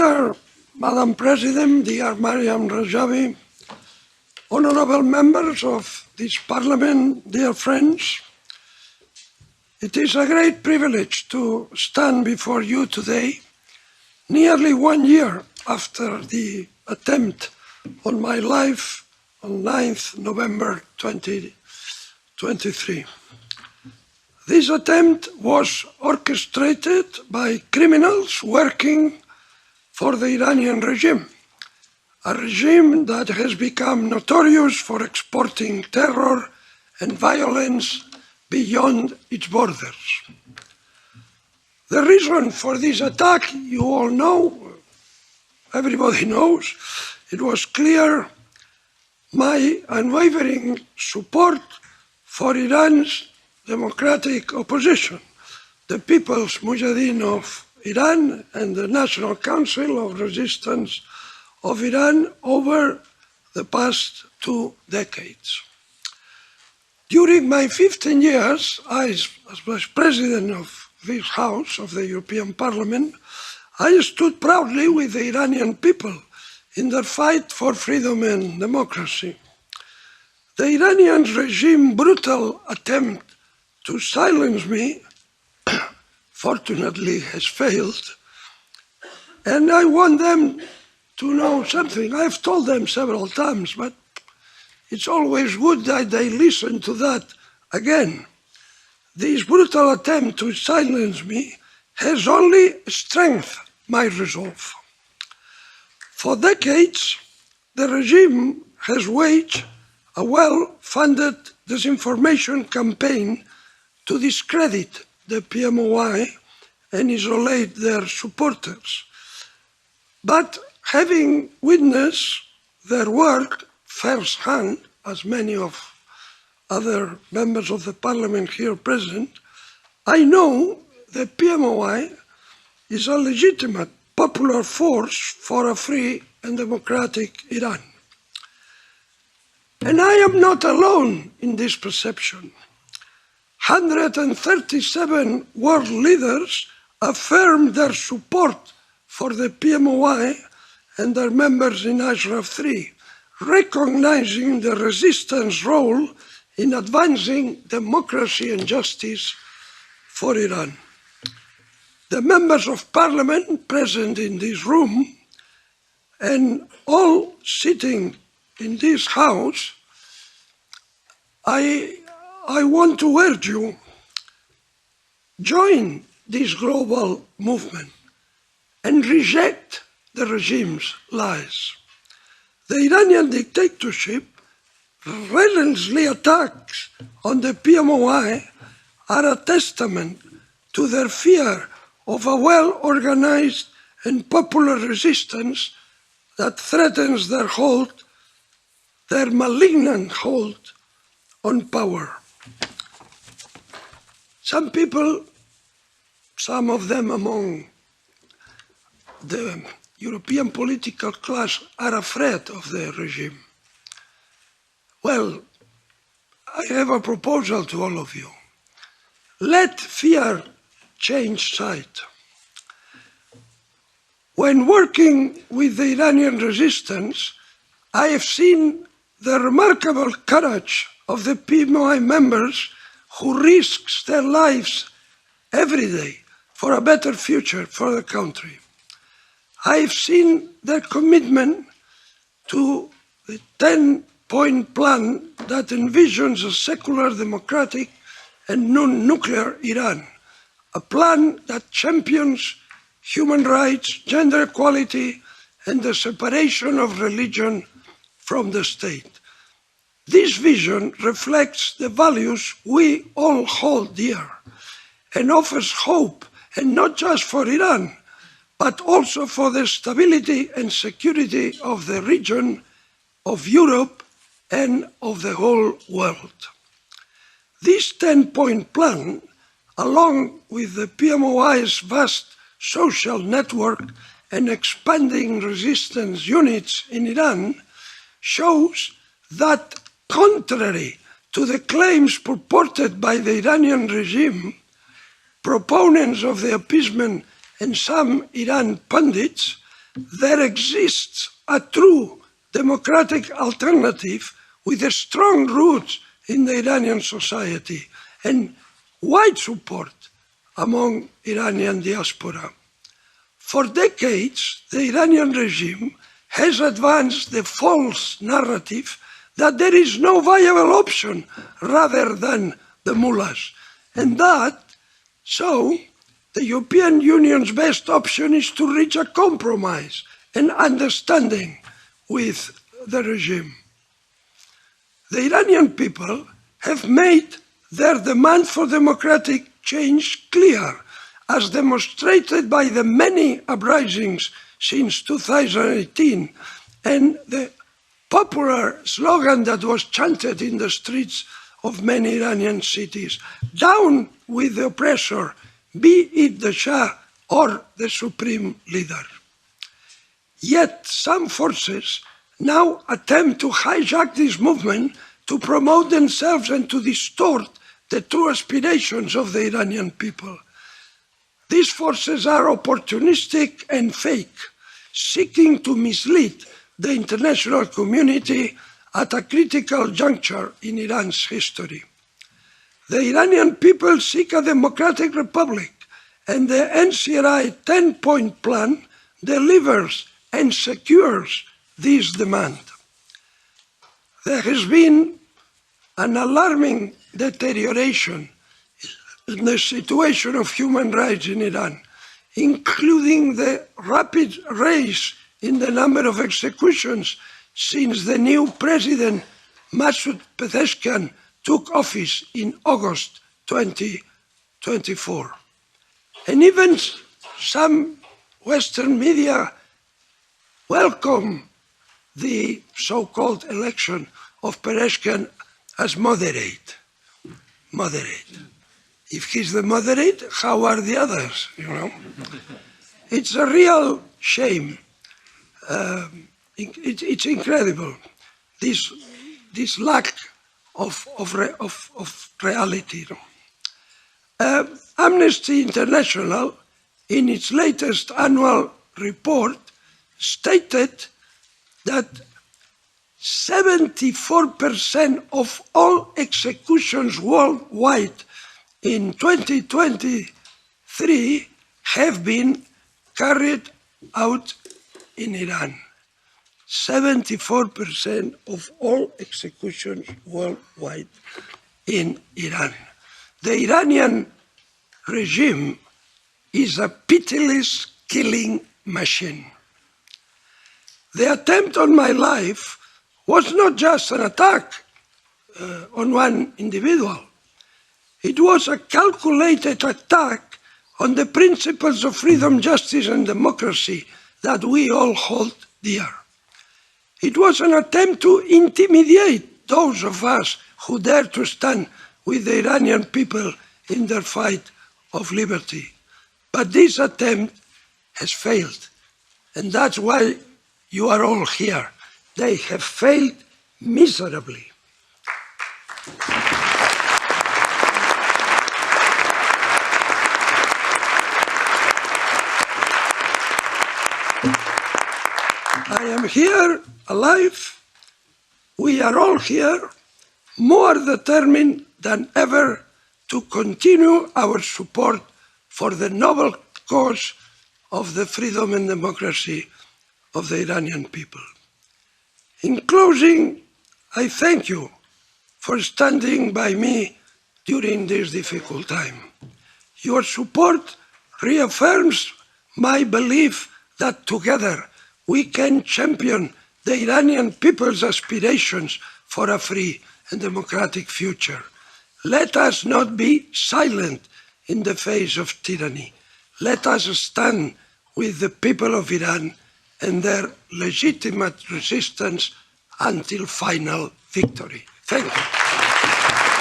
Dear Madam President, dear Mariam Rajavi, honorable members of this Parliament, dear friends, it is a great privilege to stand before you today, nearly 1 year after the attempt on my life on 9th November 2023. This attempt was orchestrated by criminals working for the Iranian regime, a regime that has become notorious for exporting terror and violence beyond its borders. The reason for this attack, you all know, everybody knows, it was clear: my unwavering support for Iran's democratic opposition, the People's Mujahedin of Iran and the National Council of Resistance of Iran over the past 2 decades. During my 15 years as Vice President of this House of the European Parliament, I stood proudly with the Iranian people in their fight for freedom and democracy. The Iranian regime's brutal attempt to silence me, fortunately, has failed. And I want them to know something. I've told them several times, but it's always good that they listen to that again. This brutal attempt to silence me has only strengthened my resolve. For decades, the regime has waged a well-funded disinformation campaign to discredit the PMOI and isolate their supporters. But having witnessed their work firsthand, as many of other members of the Parliament here present, I know the PMOI is a legitimate popular force for a free and democratic Iran. And I am not alone in this perception. 137 world leaders affirmed their support for the PMOI and their members in Ashraf III, recognizing the resistance role in advancing democracy and justice for Iran. The members of Parliament present in this room and all sitting in this House, I want to urge you, join this global movement and reject the regime's lies. The Iranian dictatorship relentlessly attacks on the PMOI are a testament to their fear of a well-organized and popular resistance that threatens their malignant hold on power. Some people, some of them among the European political class, are afraid of the regime. Well, I have a proposal to all of you. Let fear change side. When working with the Iranian resistance, I have seen the remarkable courage of the PMOI members who risk their lives every day for a better future for the country. I have seen their commitment to the 10-point plan that envisions a secular, democratic, and non-nuclear Iran, a plan that champions human rights, gender equality, and the separation of religion from the state. This vision reflects the values we all hold dear and offers hope, and not just for Iran, but also for the stability and security of the region, of Europe, and of the whole world. This 10-point plan, along with the PMOI's vast social network and expanding resistance units in Iran, shows that, contrary to the claims purported by the Iranian regime, proponents of the appeasement and some Iran pundits, there exists a true democratic alternative with a strong roots in the Iranian society and wide support among Iranian diaspora. For decades, the Iranian regime has advanced the false narrative that there is no viable option rather than the mullahs, and that so the European Union's best option is to reach a compromise and understanding with the regime. The Iranian people have made their demand for democratic change clear, as demonstrated by the many uprisings since 2018 and the popular slogan that was chanted in the streets of many Iranian cities: "Down with the oppressor, be it the Shah or the supreme leader." Yet some forces now attempt to hijack this movement to promote themselves and to distort the true aspirations of the Iranian people. These forces are opportunistic and fake, seeking to mislead the international community at a critical juncture in Iran's history. The Iranian people seek a democratic republic, and the NCRI 10-point plan delivers and secures this demand. There has been an alarming deterioration in the situation of human rights in Iran, including the rapid rise in the number of executions since the new president, Masoud Pezeshkian, took office in August 2024. And even some Western media welcome the so-called election of Pezeshkian as moderate. If he's the moderate, how are the others, you know? It's a real shame. It's incredible, this lack of reality. Amnesty International, in its latest annual report, stated that 74% of all executions worldwide in 2023 have been carried out in Iran. 74% of all executions worldwide in Iran. The Iranian regime is a pitiless killing machine. The attempt on my life was not just an attack on one individual. It was a calculated attack on the principles of freedom, justice, and democracy that we all hold dear. It was an attempt to intimidate those of us who dare to stand with the Iranian people in their fight of liberty. But this attempt has failed, and that's why you are all here. They have failed miserably. I am here, alive. We are all here, more determined than ever to continue our support for the noble cause of the freedom and democracy of the Iranian people. In closing, I thank you for standing by me during this difficult time. Your support reaffirms my belief that together we can champion the Iranian people's aspirations for a free and democratic future. Let us not be silent in the face of tyranny. Let us stand with the people of Iran and their legitimate resistance until final victory. Thank you.